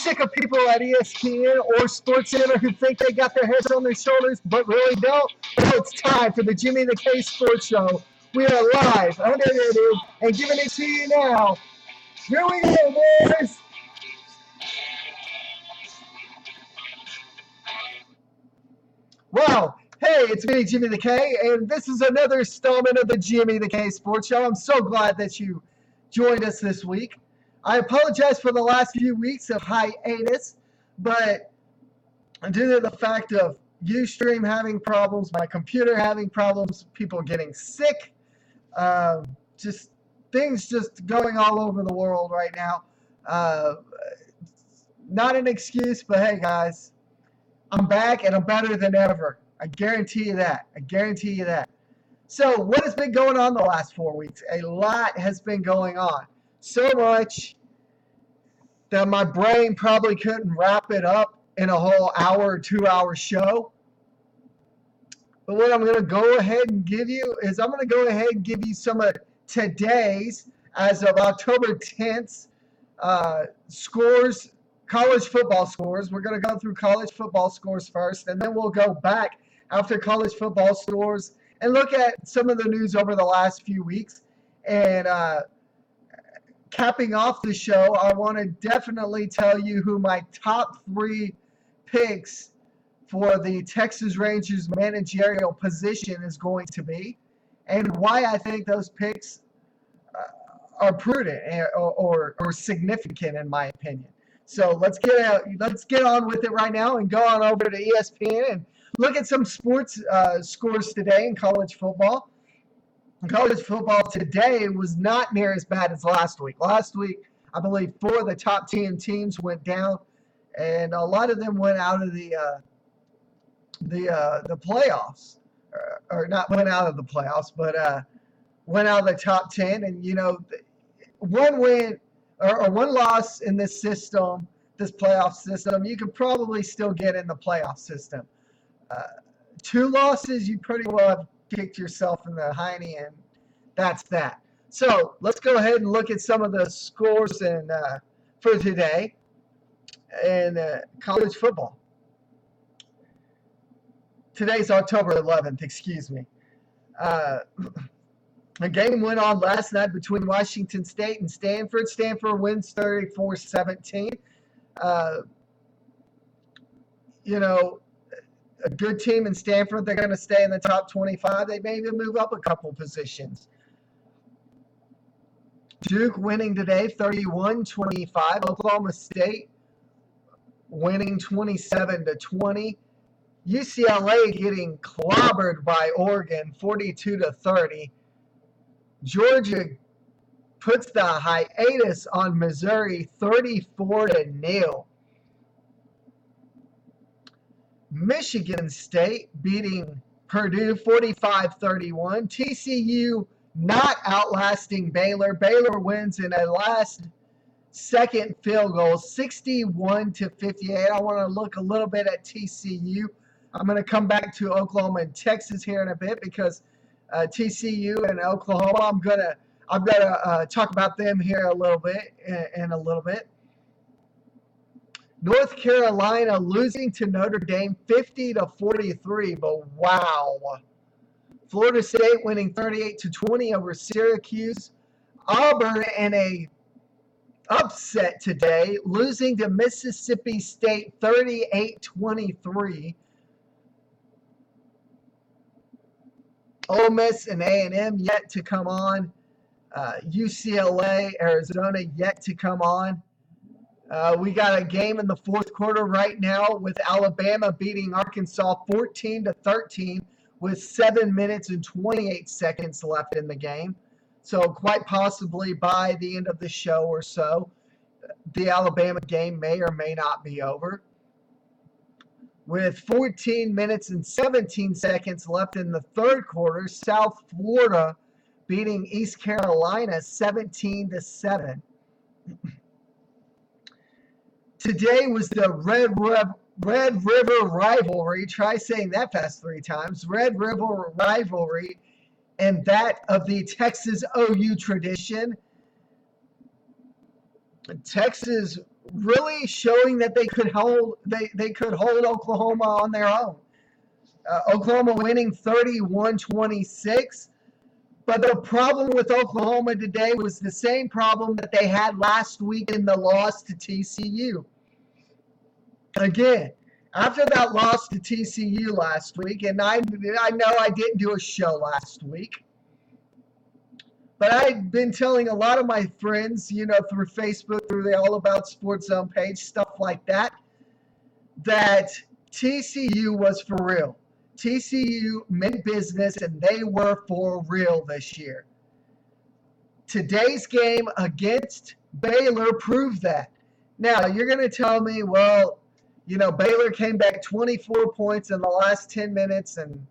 sick of people at ESPN or SportsCenter who think they got their heads on their shoulders but really don't? Well, it's time for the Jimmy the K Sports Show. We are live, unedited, and giving it to you now. Here we go, boys. Wow. Hey, it's me, Jimmy the K, and this is another installment of the Jimmy the K Sports Show. I'm so glad that you joined us this week. I apologize for the last few weeks of hiatus, but due to the fact of Ustream having problems, my computer having problems, people getting sick, just things just going all over the world right now. Not an excuse, but hey, guys, I'm back and I'm better than ever. I guarantee you that. So what has been going on the last 4 weeks? A lot has been going on. So much that my brain probably couldn't wrap it up in a whole hour or 2 hour show. But what I'm going to go ahead and give you is I'm going to go ahead and give you some of today's, as of October 10th, scores, college football scores. We're going to go through college football scores first, and then we'll go back after college football scores and look at some of the news over the last few weeks. And capping off the show, I want to definitely tell you who my top 3 picks for the Texas Rangers managerial position is going to be, and why I think those picks are prudent or significant in my opinion. So let's get on with it right now and go on over to ESPN and look at some sports scores today in college football. College football today was not near as bad as last week. Last week, I believe 4 of the top 10 teams went down, and a lot of them went out of the playoffs, or not went out of the playoffs, but went out of the top 10. And you know, one win or one loss in this system, this playoff system, you could probably still get in the playoff system. 2 losses, you pretty well have kicked yourself in the hiney, and that's that. So let's go ahead and look at some of the scores and for today in college football. Today's October 11th, excuse me. A game went on last night between Washington State and Stanford. Stanford wins 34-17. You know, a good team in Stanford. They're going to stay in the top 25. They may even move up a couple positions. Duke winning today 31-25. Oklahoma State winning 27-20. UCLA getting clobbered by Oregon 42-30. Georgia puts the hiatus on Missouri 34-0. Michigan State beating Purdue 45-31. TCU not outlasting Baylor. Baylor wins in a last-second field goal, 61-58. I want to look a little bit at TCU. I'm going to come back to Oklahoma and Texas here in a bit because TCU and Oklahoma, I'm gonna talk about them here a little bit in a little bit. North Carolina losing to Notre Dame 50-43, but wow. Florida State winning 38-20 over Syracuse. Auburn in a upset today, losing to Mississippi State 38-23. Ole Miss and A&M yet to come on. UCLA, Arizona yet to come on. We got a game in the fourth quarter right now with Alabama beating Arkansas 14-13 with 7 minutes and 28 seconds left in the game. So quite possibly by the end of the show or so, the Alabama game may or may not be over. With 14 minutes and 17 seconds left in the third quarter, South Florida beating East Carolina 17-7. Today was the Red River rivalry. Try saying that fast 3 times. Red River rivalry, and that of the Texas OU tradition. Texas really showing that they could hold Oklahoma on their own. Oklahoma winning 31-26. But the problem with Oklahoma today was the same problem that they had last week in the loss to TCU. Again, after that loss to TCU last week, and I know I didn't do a show last week, but I've been telling a lot of my friends, through Facebook, through the All About Sports Zone page, stuff like that, that TCU was for real. TCU meant business, and they were for real this year. Today's game against Baylor proved that. Now, you're going to tell me, well, Baylor came back 24 points in the last 10 minutes and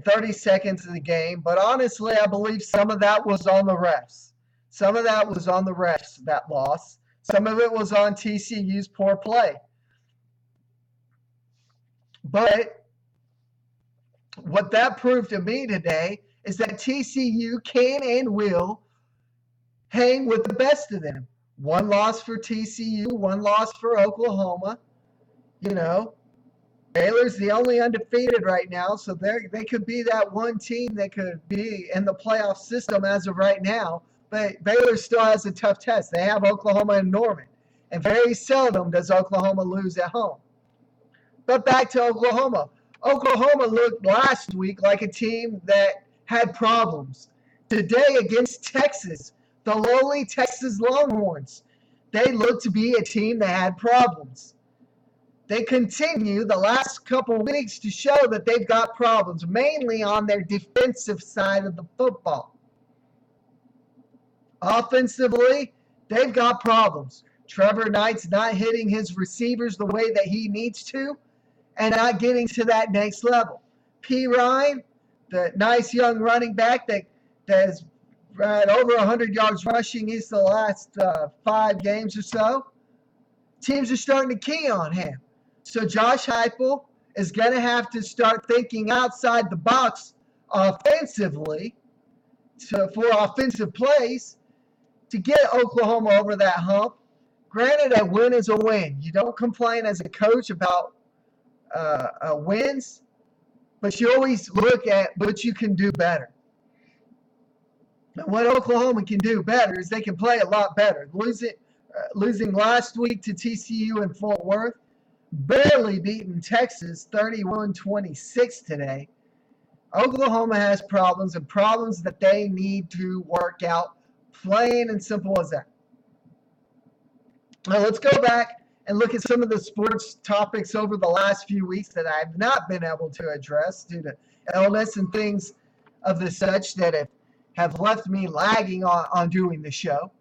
30 seconds of the game. But honestly, I believe some of that was on the refs. Some of that was on the refs, that loss. Some of it was on TCU's poor play. But what that proved to me today is that TCU can and will hang with the best of them. One loss for TCU, one loss for Oklahoma. Baylor's the only undefeated right now, so they could be that one team that could be in the playoff system as of right now. But Baylor still has a tough test. They have Oklahoma and Norman, and very seldom does Oklahoma lose at home. But back to Oklahoma. Oklahoma looked last week like a team that had problems. Today against Texas, the lowly Texas Longhorns, they looked to be a team that had problems. They continue the last couple of weeks to show that they've got problems, mainly on their defensive side of the football. Offensively, they've got problems. Trevor Knight's not hitting his receivers the way that he needs to and not getting to that next level. P. Ryan, the nice young running back that has had over 100 yards rushing each the last 5 games or so, teams are starting to key on him. So Josh Heupel is going to have to start thinking outside the box offensively for offensive plays to get Oklahoma over that hump. Granted, a win is a win. You don't complain as a coach about wins, but you always look at what you can do better. And what Oklahoma can do better is they can play a lot better. Losing last week to TCU in Fort Worth, barely beating Texas 31-26 today. Oklahoma has problems, and problems that they need to work out, plain and simple as that. Now let's go back and look at some of the sports topics over the last few weeks that I've not been able to address due to illness and things of the such that have left me lagging on doing the show.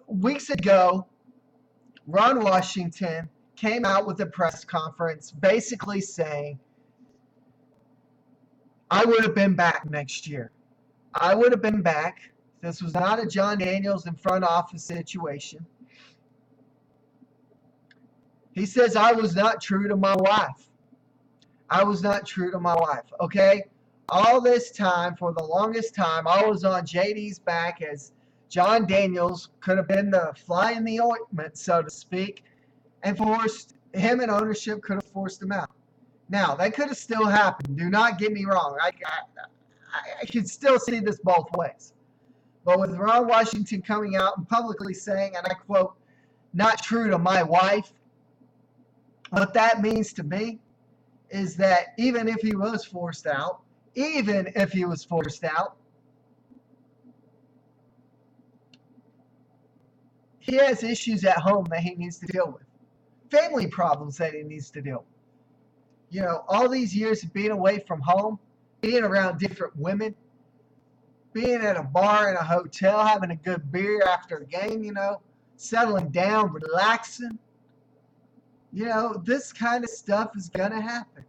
Weeks ago, Ron Washington came out with a press conference basically saying, I would have been back next year. I would have been back. This was not a John Daniels in front office situation. He says, I was not true to my wife. I was not true to my wife. Okay? All this time, for the longest time, I was on JD's back as John Daniels could have been the fly in the ointment, so to speak, and forced him, and ownership could have forced him out. Now, that could have still happened. Do not get me wrong. I could still see this both ways. But with Ron Washington coming out and publicly saying, and I quote, not true to my wife, what that means to me is that even if he was forced out, he has issues at home that he needs to deal with. Family problems that he needs to deal with. All these years of being away from home, being around different women, being at a bar in a hotel, having a good beer after a game, settling down, relaxing. This kind of stuff is going to happen.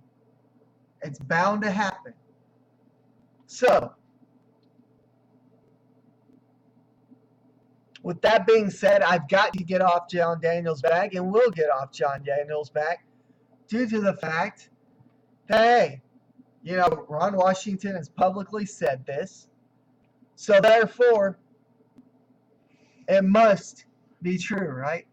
It's bound to happen. So, with that being said, I've got to get off John Daniels' back, and will get off John Daniels' back due to the fact that, hey, Ron Washington has publicly said this. So, therefore, it must be true, right?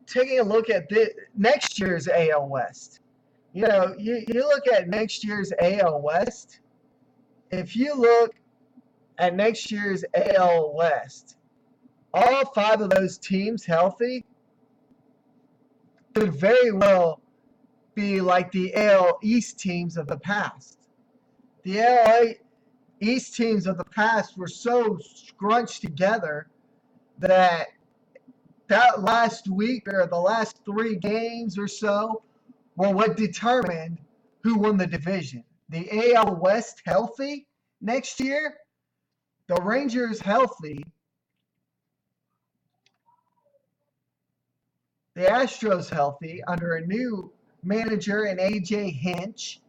Taking a look at next year's AL West. You look at next year's AL West. If you look at next year's AL West, all five of those teams healthy could very well be like the AL East teams of the past. The AL East teams of the past were so scrunched together that last week or the last 3 games or so were what determined who won the division. The AL West healthy next year, the Rangers healthy, the Astros healthy under a new manager and AJ Hinch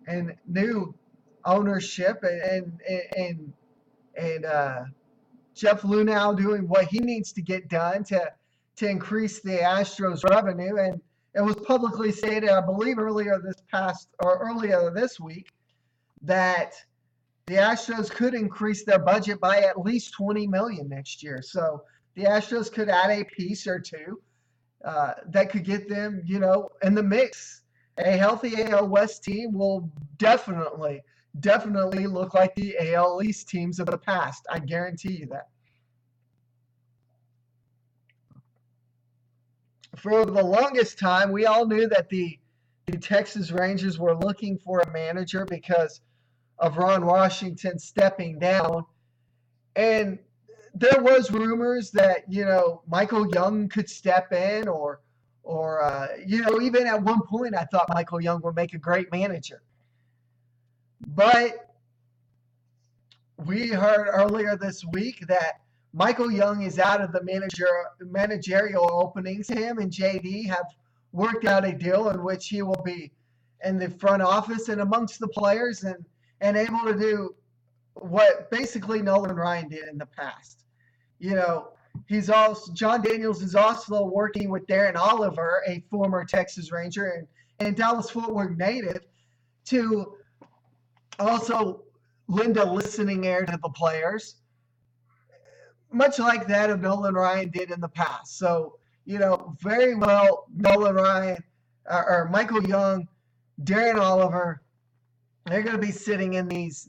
and new ownership and Jeff Luhnow doing what he needs to get done to increase the Astros revenue. And it was publicly stated, I believe, earlier this week, that the Astros could increase their budget by at least $20 million next year. So the Astros could add a piece or two that could get them, in the mix. A healthy AL West team will definitely look like the AL East teams of the past. I guarantee you that. For the longest time, we all knew that the Texas Rangers were looking for a manager because of Ron Washington stepping down. And there was rumors that, Michael Young could step in or even at one point I thought Michael Young would make a great manager. But we heard earlier this week that Michael Young is out of the managerial openings. Him and JD have worked out a deal in which he will be in the front office and amongst the players and able to do what basically Nolan Ryan did in the past. John Daniels is also working with Darren Oliver, a former Texas Ranger and Dallas-Fort Worth native, to also lend a listening ear to the players, much like that of Nolan Ryan did in the past. So, very well Nolan Ryan or Michael Young, Darren Oliver, they're going to be sitting in these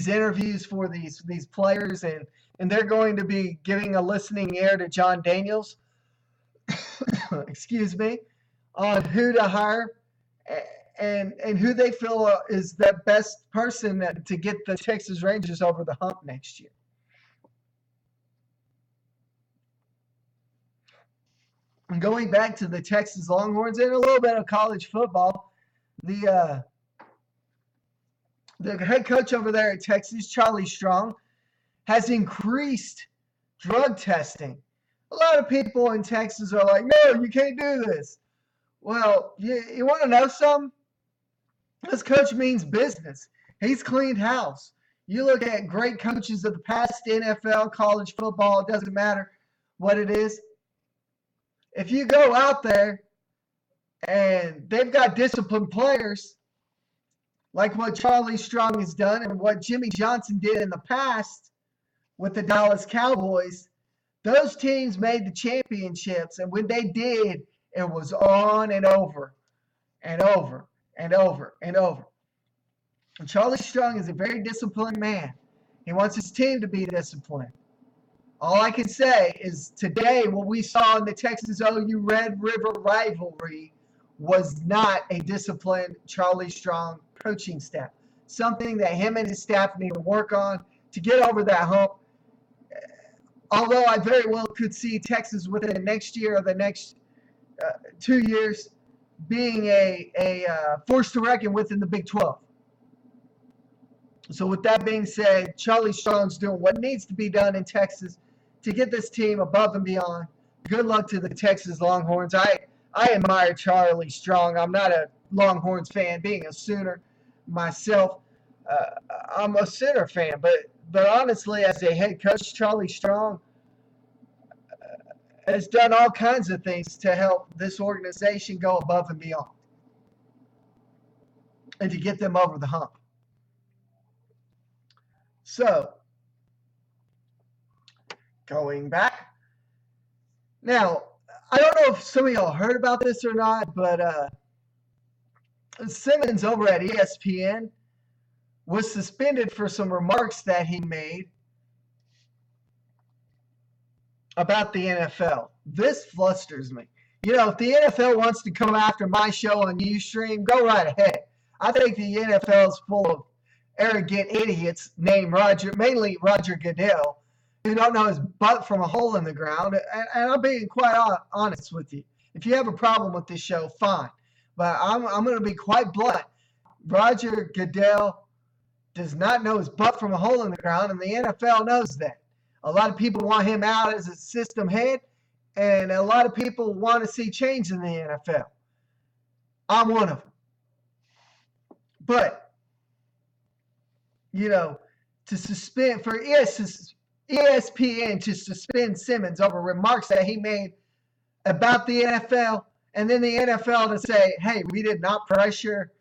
interviews for these players, and they're going to be giving a listening ear to John Daniels, excuse me, on who to hire and who they feel is the best person to get the Texas Rangers over the hump next year. And going back to the Texas Longhorns and a little bit of college football, the head coach over there at Texas, Charlie Strong, has increased drug testing. A lot of people in Texas are like, no, you can't do this. Well, you want to know something? This coach means business. He's cleaned house. You look at great coaches of the past, NFL, college football, it doesn't matter what it is. If you go out there and they've got disciplined players, like what Charlie Strong has done and what Jimmy Johnson did in the past with the Dallas Cowboys, those teams made the championships. And when they did, it was on and over and over and over and over. And Charlie Strong is a very disciplined man. He wants his team to be disciplined. All I can say is today what we saw in the Texas OU Red River rivalry was not a disciplined Charlie Strong coaching staff. Something that him and his staff need to work on to get over that hump. Although I very well could see Texas within the next year or the next 2 years being a force to reckon with in the Big 12. So with that being said, Charlie Strong's doing what needs to be done in Texas to get this team above and beyond. Good luck to the Texas Longhorns. I admire Charlie Strong. I'm not a Longhorns fan, being a Sooner myself. I'm a Sooner fan, but honestly, as a head coach, Charlie Strong has done all kinds of things to help this organization go above and beyond and to get them over the hump. So, going back. Now, I don't know if some of y'all heard about this or not, but Simmons over at ESPN was suspended for some remarks that he made about the NFL. This flusters me. You know, if the NFL wants to come after my show on Ustream, go right ahead. I think the NFL is full of arrogant idiots named mainly Roger Goodell, who don't know his butt from a hole in the ground. And I'm being quite honest with you. If you have a problem with this show, fine. But I'm going to be quite blunt. Roger Goodell does not know his butt from a hole in the ground, and the NFL knows that. A lot of people want him out as a system head, and a lot of people want to see change in the NFL. I'm one of them. But, you know, to suspend for ESPN to suspend Simmons over remarks that he made about the NFL, and then the NFL to say, hey, we did not pressure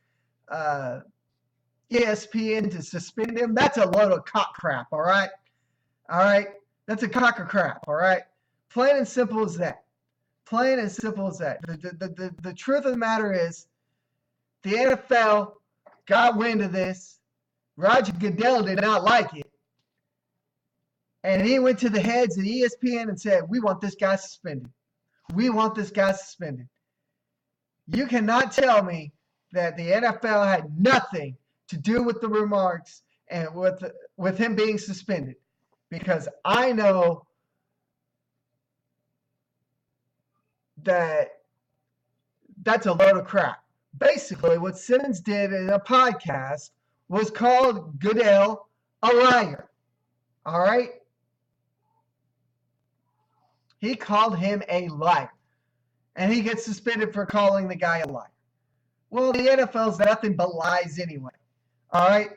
ESPN to suspend him, that's a load of cock crap, all right? All right? That's a cock of crap, all right? Plain and simple as that. Plain and simple as that. The truth of the matter is the NFL got wind of this. Roger Goodell did not like it. And he went to the heads of ESPN and said, we want this guy suspended. We want this guy suspended. You cannot tell me that the NFL had nothing to do with the remarks and with him being suspended, because I know that that's a load of crap. Basically, what Simmons did in a podcast was called Goodell a liar. All right? He called him a liar. And he gets suspended for calling the guy a liar. Well, the NFL's nothing but lies anyway. All right?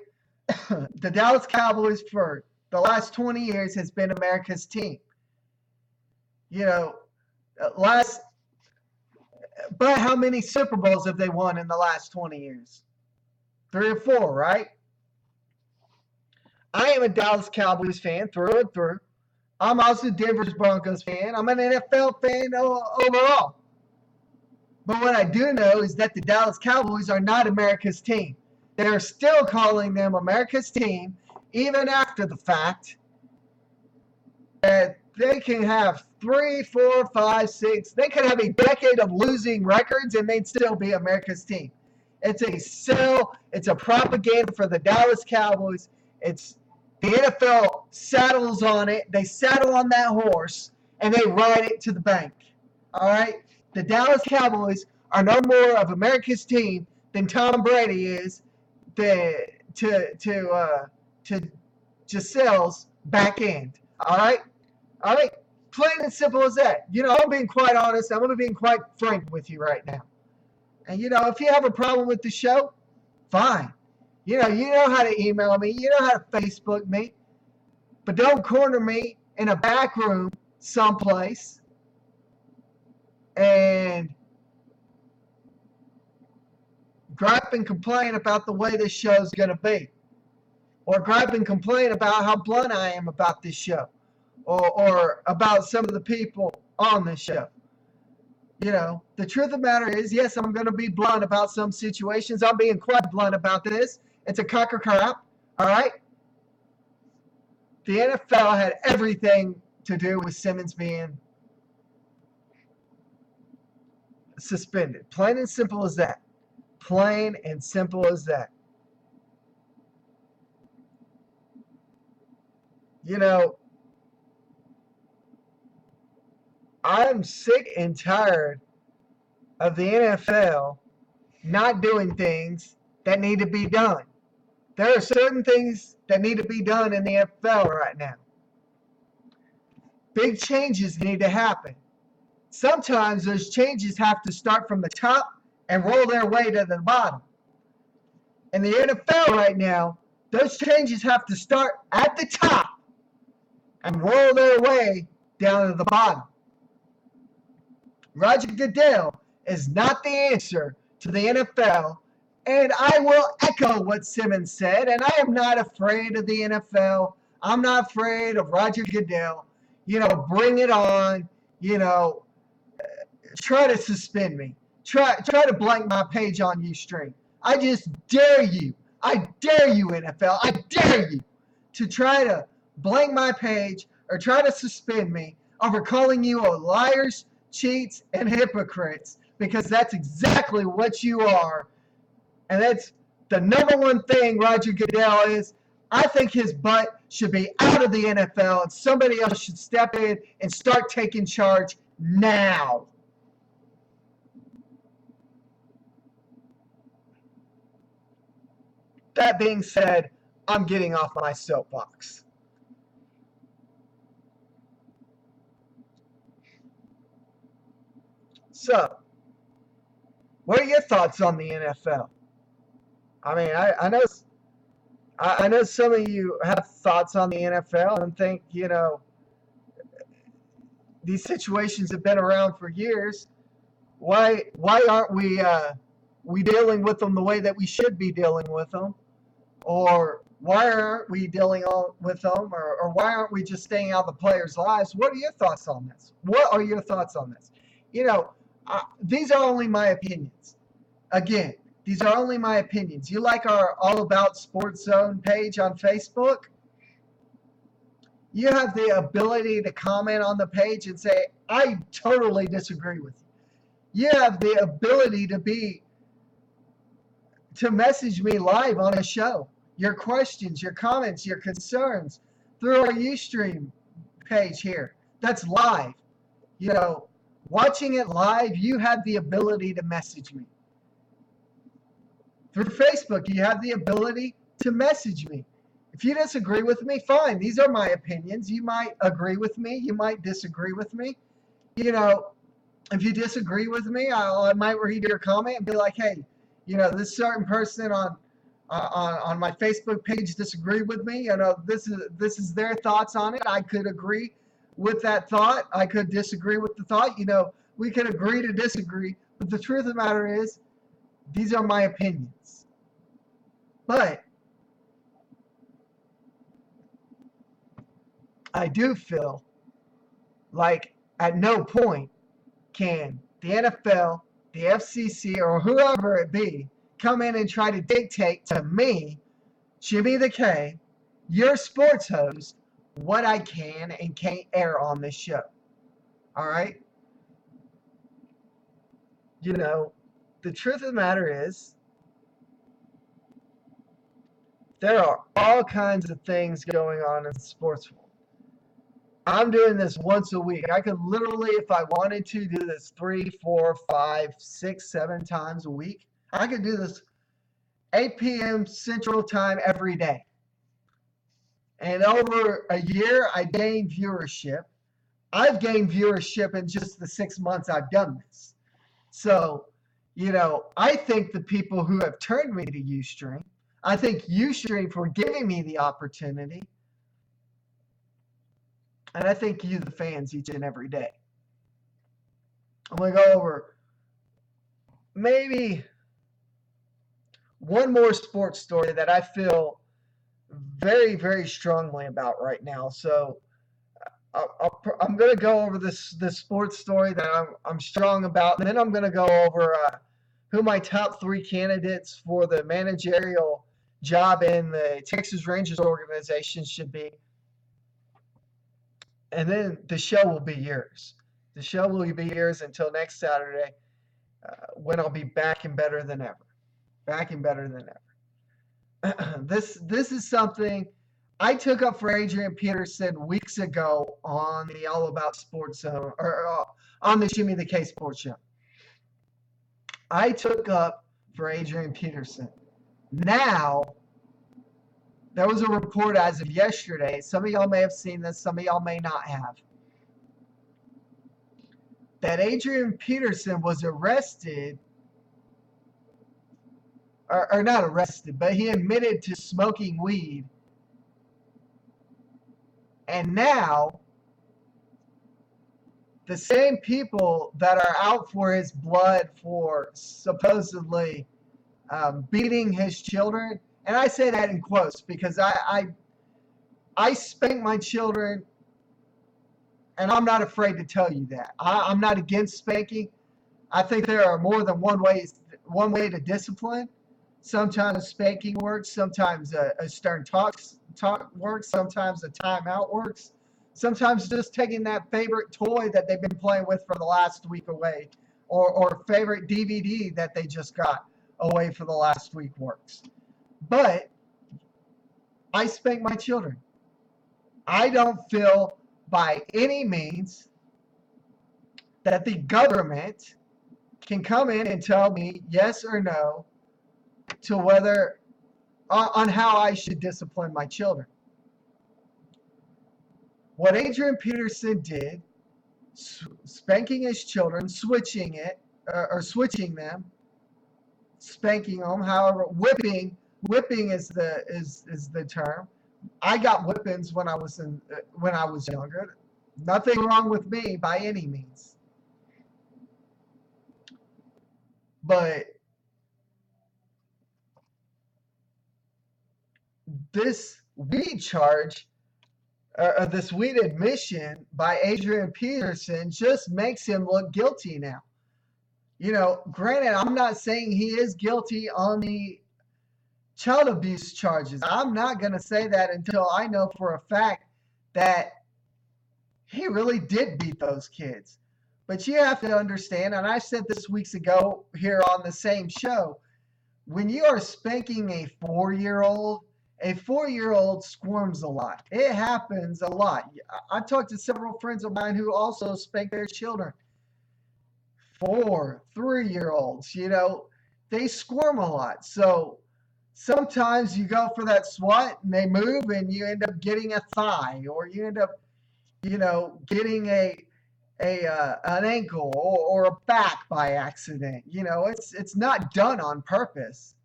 The Dallas Cowboys for the last 20 years has been America's team. You know, but how many Super Bowls have they won in the last 20 years? 3 or 4, right? I am a Dallas Cowboys fan through and through. I'm also a Denver Broncos fan. I'm an NFL fan overall. But what I do know is that the Dallas Cowboys are not America's team. They're still calling them America's team, even after the fact that they can have 3, 4, 5, 6. They could have a decade of losing records and they'd still be America's team. It's a propaganda for the Dallas Cowboys. It's the NFL saddles on it. They saddle on that horse and they ride it to the bank. All right? The Dallas Cowboys are no more of America's team than Tom Brady is to Gisele's back end. All right? All right? Plain and simple as that. You know, I'm being quite honest. I'm going to be quite frank with you right now. And, you know, if you have a problem with the show, fine. You know how to email me. You know how to Facebook me. But don't corner me in a back room someplace and gripe and complain about the way this show's going to be. Or gripe and complain about how blunt I am about this show. Or about some of the people on this show. You know, the truth of the matter is, yes, I'm going to be blunt about some situations. I'm being quite blunt about this. It's a cock or crap, all right? The NFL had everything to do with Simmons being suspended. Plain and simple as that. Plain and simple as that. You know, I'm sick and tired of the NFL not doing things that need to be done. There are certain things that need to be done in the NFL right now. Big changes need to happen. Sometimes those changes have to start from the top and roll their way to the bottom. In the NFL right now, those changes have to start at the top and roll their way down to the bottom. Roger Goodell is not the answer to the NFL And I will echo what Simmons said, and I am not afraid of the NFL. I'm not afraid of Roger Goodell. Bring it on. You know, try to suspend me. Try to blank my page on Ustream. I just dare you. I dare you, NFL. I dare you to try to blank my page or try to suspend me over calling you liars, cheats, and hypocrites, because that's exactly what you are. And that's the number one thing Roger Goodell is. I think his butt should be out of the NFL and somebody else should step in and start taking charge now. That being said, I'm getting off my soapbox. So, what are your thoughts on the NFL? I mean, I know some of you have thoughts on the NFL and think, these situations have been around for years. Why aren't we dealing with them the way that we should be dealing with them? Or why aren't we dealing with them? Or why aren't we just staying out of the players' lives? What are your thoughts on this? What are your thoughts on this? These are only my opinions. Again, these are only my opinions. You like our All About Sports Zone page on Facebook? You have the ability to comment on the page and say, I totally disagree with you. You have the ability to message me live on a show. Your questions, your comments, your concerns through our Ustream page here. That's live. Watching it live, you have the ability to message me. Through Facebook, you have the ability to message me. If you disagree with me, fine. These are my opinions. You might agree with me. You might disagree with me. If you disagree with me, I might read your comment and be like, hey, this certain person on my Facebook page disagreed with me. This is their thoughts on it. I could agree with that thought. I could disagree with the thought. We could agree to disagree. But the truth of the matter is, these are my opinions. But I do feel like at no point can the NFL, the FCC, or whoever it be come in and try to dictate to me, Jimmy the K, your sports host, what I can and can't air on this show. All right? The truth of the matter is, there are all kinds of things going on in the sports world. I'm doing this once a week. I could literally, if I wanted to, do this 3, 4, 5, 6, 7 times a week. I could do this 8 p.m. Central Time every day. And over a year, I gained viewership. I've gained viewership in just the 6 months I've done this. So, I thank the people who have turned me to Ustream. I thank Ustream for giving me the opportunity. And I thank you, the fans, each and every day. I'm going to go over maybe one more sports story that I feel very, very strongly about right now. So I'm going to go over this sports story that I'm strong about. And then I'm going to go over who my top 3 candidates for the managerial job in the Texas Rangers organization should be. And then the show will be yours. The show will be yours until next Saturday, when I'll be back and better than ever. Back and better than ever. This is something I took up for Adrian Peterson weeks ago on the All About Sports Zone, or on the Jimmy the K Sports Show. I took up for Adrian Peterson. Now, there was a report as of yesterday. Some of y'all may have seen this, some of y'all may not have. That Adrian Peterson was arrested, or not arrested, but he admitted to smoking weed. And now, the same people that are out for his blood for supposedly beating his children. And I say that in quotes because I spank my children, and I'm not afraid to tell you that. I'm not against spanking. I think there are more than one way to discipline. Sometimes spanking works. Sometimes a stern talk works. Sometimes a timeout works. Sometimes just taking that favorite toy that they've been playing with for the last week away, or favorite DVD that they just got away for the last week works. But I spank my children. I don't feel by any means that the government can come in and tell me yes or no to whether on how I should discipline my children. What Adrian Peterson did, spanking his children, switching them, spanking them, however, whipping is the term. I got whippings when I was younger. Nothing wrong with me by any means. But this weed charge, this weed admission by Adrian Peterson just makes him look guilty now. Granted, I'm not saying he is guilty on the child abuse charges. I'm not going to say that until I know for a fact that he really did beat those kids. But you have to understand, and I said this weeks ago here on the same show, when you are spanking a 4-year-old, a 4-year-old squirms a lot. It happens a lot. I've talked to several friends of mine who also spank their children. 4, 3-year-olds, they squirm a lot. So sometimes you go for that swat and they move and you end up getting a thigh, or you end up, getting an ankle or a back by accident. It's not done on purpose.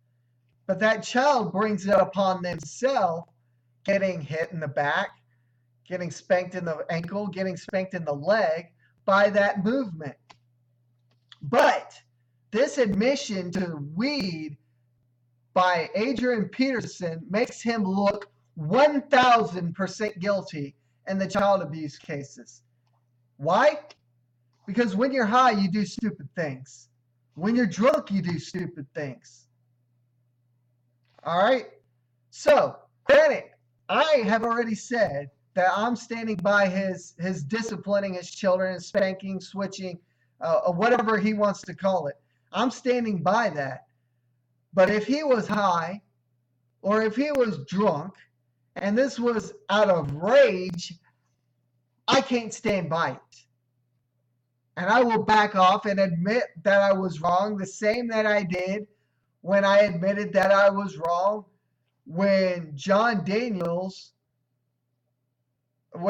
But that child brings it upon themselves, getting hit in the back, getting spanked in the ankle, getting spanked in the leg by that movement. But this admission to weed by Adrian Peterson makes him look 1,000% guilty in the child abuse cases. Why? Because when you're high, you do stupid things. When you're drunk, you do stupid things. All right? So, granted, I have already said that I'm standing by his disciplining his children and spanking, switching, whatever he wants to call it. I'm standing by that. But if he was high, or if he was drunk, and this was out of rage, I can't stand by it. And I will back off and admit that I was wrong, the same that I did when I admitted that I was wrong when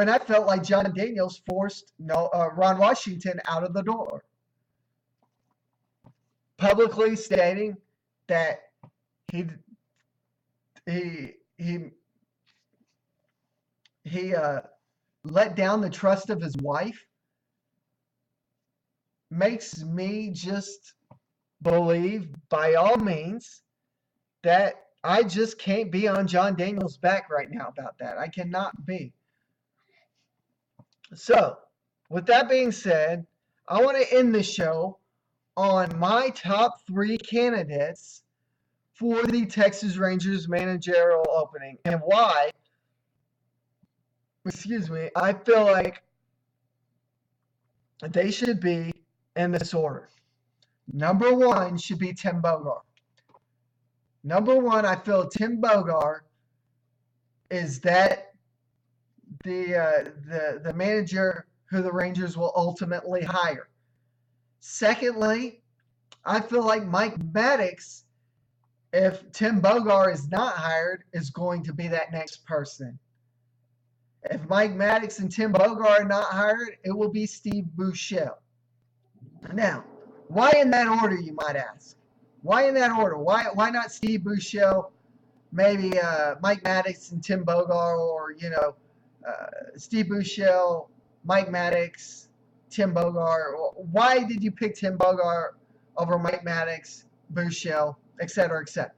I felt like John Daniels forced Ron Washington out of the door, publicly stating that he let down the trust of his wife, makes me just believe, by all means, that I just can't be on John Daniels' back right now about that. I cannot be. So, with that being said, I want to end the show on my top 3 candidates for the Texas Rangers managerial opening and why, I feel like they should be in this order. Number 1 should be Tim Bogart. Number 1, I feel Tim Bogart is the manager who the Rangers will ultimately hire. Secondly, I feel like Mike Maddux, if Tim Bogart is not hired, is going to be that next person. If Mike Maddux and Tim Bogart are not hired, it will be Steve Buechele. Now, why in that order, you might ask? Why in that order? Why not Steve Buechele, maybe Mike Maddux and Tim Bogart, or Steve Buechele, Mike Maddux, Tim Bogart? Why did you pick Tim Bogart over Mike Maddux, Buechele? etc., etc.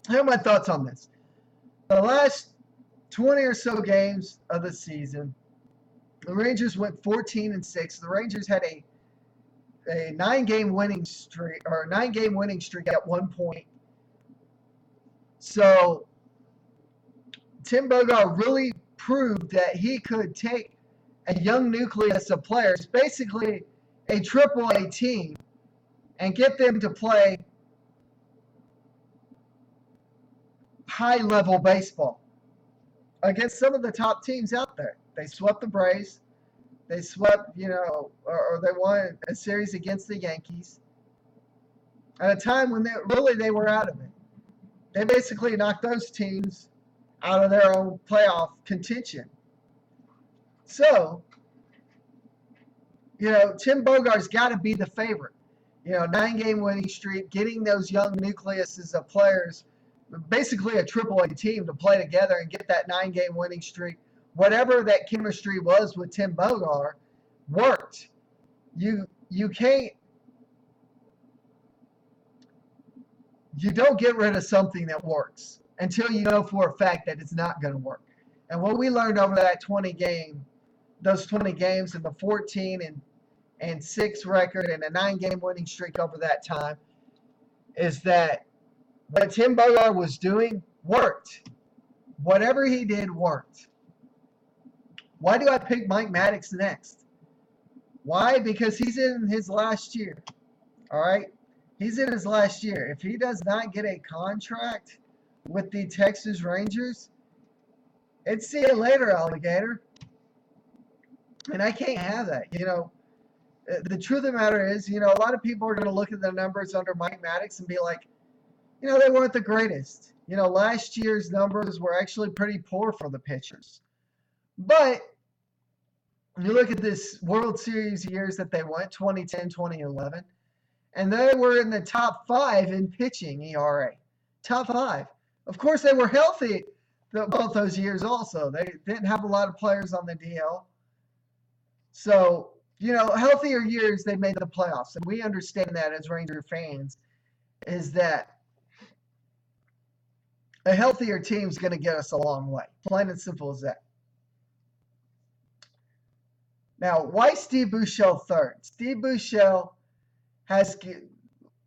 Here are my thoughts on this. The last 20 or so games of the season, the Rangers went 14-6. The Rangers had a 9-game winning streak, or a 9-game winning streak at one point. So Tim Bogart really proved that he could take a young nucleus of players, basically a AAA team, and get them to play high-level baseball against some of the top teams out there. They swept the Braves. They swept, or they won a series against the Yankees at a time when they were out of it. They basically knocked those teams out of their own playoff contention. So, Tim Bogart's got to be the favorite. 9-game winning streak, getting those young nucleuses of players, basically a AAA team, to play together and get that 9-game winning streak. Whatever that chemistry was with Tim Bogart worked. You don't get rid of something that works until you know for a fact that it's not going to work. And what we learned over those 20 games and the 14-6 record and a 9-game winning streak over that time is that what Tim Bogart was doing worked. Whatever he did worked. Why do I pick Mike Maddux next? Why? Because he's in his last year. All right? He's in his last year. If he does not get a contract with the Texas Rangers, it's see you later, alligator. And I can't have that. The truth of the matter is, a lot of people are going to look at the numbers under Mike Maddux and be like, they weren't the greatest. Last year's numbers were actually pretty poor for the pitchers. But you look at this World Series years that they went, 2010, 2011, and they were in the top 5 in pitching ERA. Top 5. Of course, they were healthy both those years also. They didn't have a lot of players on the DL. So, healthier years, they made the playoffs. And we understand that as Ranger fans, is that a healthier team is going to get us a long way. Plain and simple as that. Now, why Steve Buechele third? Steve Buechele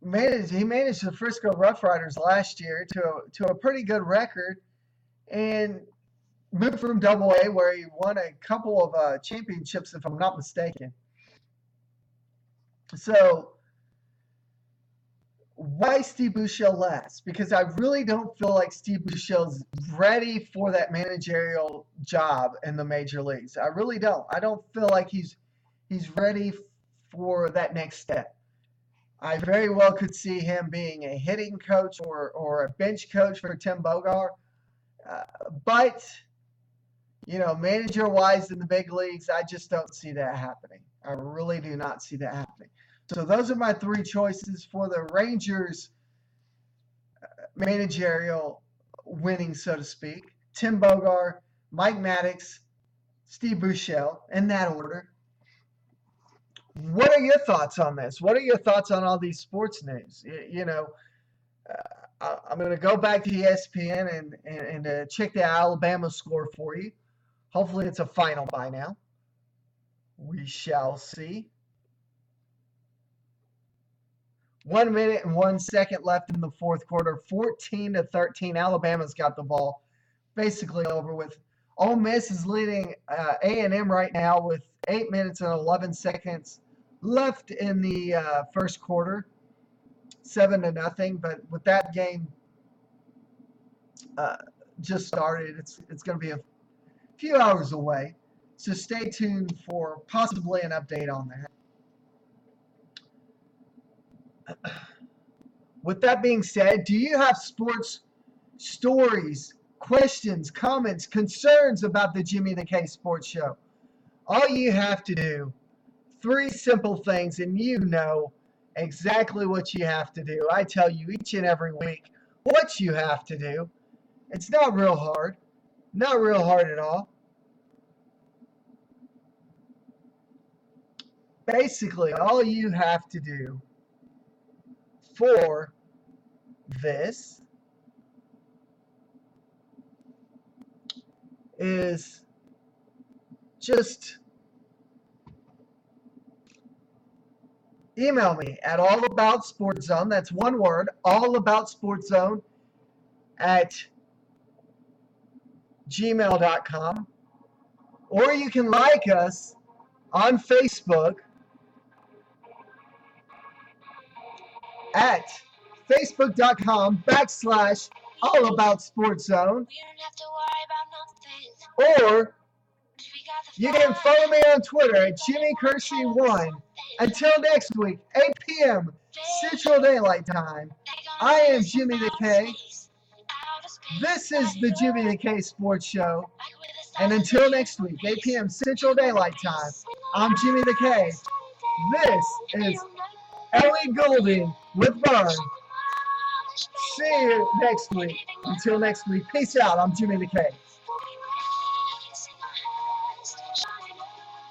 managed the Frisco Rough Riders last year to a pretty good record and moved from Double-A, where he won a couple of championships, if I'm not mistaken. So, why Steve Buechele last? Because I really don't feel like Steve Buechele's ready for that managerial job in the major leagues. I really don't. I don't feel like he's ready for that next step. I very well could see him being a hitting coach or a bench coach for Tim Bogart. But, manager-wise in the big leagues, I just don't see that happening. I really do not see that happening. So those are my 3 choices for the Rangers managerial winning, so to speak. Tim Bogart, Mike Maddux, Steve Buechele, in that order. What are your thoughts on this? What are your thoughts on all these sports news? I'm going to go back to ESPN and check the Alabama score for you. Hopefully it's a final by now. We shall see. 1 minute and 1 second left in the fourth quarter. 14-13. Alabama's got the ball basically over with. Ole Miss is leading A&M right now with 8 minutes and 11 seconds left in the first quarter. 7-0. But with that game just started, it's going to be a few hours away. So stay tuned for possibly an update on that. With that being said, do you have sports stories, questions, comments, concerns about the Jimmy the K Sports Show? All you have to do, 3 simple things, and you know exactly what you have to do. I tell you each and every week what you have to do. It's not real hard. Not real hard at all. Basically, all you have to do for this is just email me at allaboutsportszone. That's one word, allaboutsportszone at gmail.com. Or you can like us on Facebook at facebook.com/allaboutsportszone. Or you can follow me on Twitter at JimmyKersey1. Until next week, 8 p.m. Central Daylight Time, I am Jimmy the K. This is the Jimmy the K Sports Show. And until next week, 8 p.m. Central Daylight Time, I'm Jimmy the K. This is Ellie Goulding with Vern. See you next week. Until next week, peace out. I'm Jimmy the K.